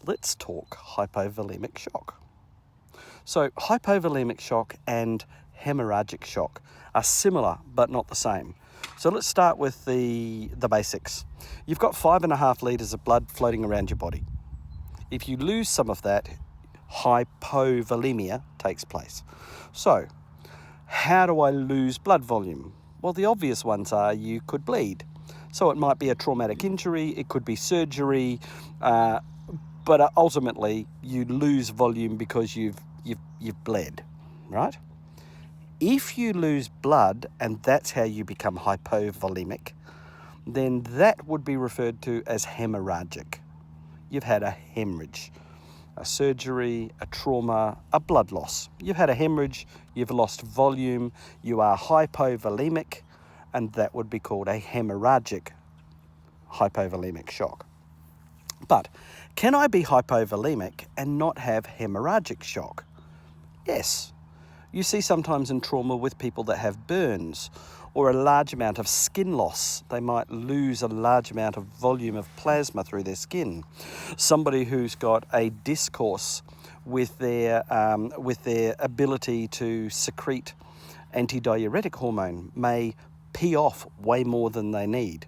let's talk hypovolemic shock. So hypovolemic shock and haemorrhagic shock are similar but not the same. So let's start with the basics. You've got 5.5 litres of blood floating around your body. If you lose some of that, hypovolemia takes place. So how do I lose blood volume? Well, the obvious ones are you could bleed. So it might be a traumatic injury, it could be surgery, but ultimately you lose volume because you've bled, right? If you lose blood and that's how you become hypovolemic, then that would be referred to as haemorrhagic. You've had a hemorrhage, a surgery, a trauma, a blood loss. You've had a hemorrhage, you've lost volume, you are hypovolemic, and that would be called a haemorrhagic hypovolemic shock. But can I be hypovolemic and not have haemorrhagic shock? Yes. You see sometimes in trauma with people that have burns or a large amount of skin loss. They might lose a large amount of volume of plasma through their skin. Somebody who's got a discourse with their ability to secrete antidiuretic hormone may pee off way more than they need.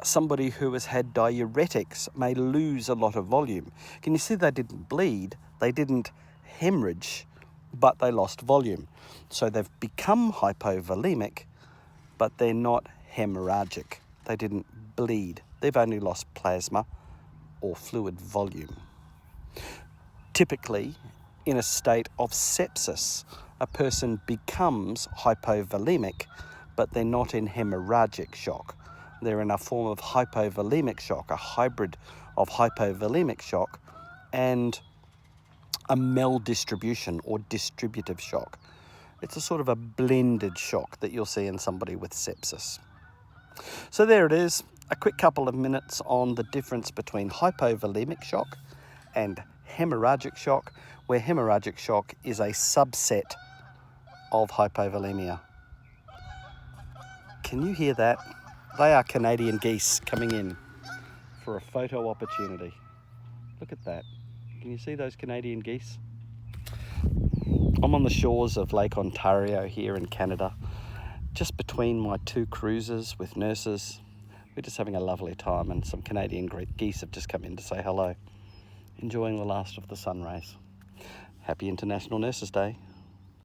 Somebody who has had diuretics may lose a lot of volume. Can you see they didn't bleed, they didn't hemorrhage, but they lost volume. So they've become hypovolemic, but they're not haemorrhagic. They didn't bleed. They've only lost plasma or fluid volume. Typically, in a state of sepsis, a person becomes hypovolemic, but they're not in haemorrhagic shock. They're in a form of hypovolemic shock, a hybrid of hypovolemic shock and a maldistribution or distributive shock. It's a sort of a blended shock that you'll see in somebody with sepsis. So there it is, a quick couple of minutes on the difference between hypovolemic shock and haemorrhagic shock, where haemorrhagic shock is a subset of hypovolemia. Can you hear that? They are Canadian geese coming in for a photo opportunity. Look at that. Can you see those Canadian geese? I'm on the shores of Lake Ontario here in Canada, just between my two cruises with nurses. We're just having a lovely time, and some Canadian geese have just come in to say hello, enjoying the last of the sun rays. Happy International Nurses Day.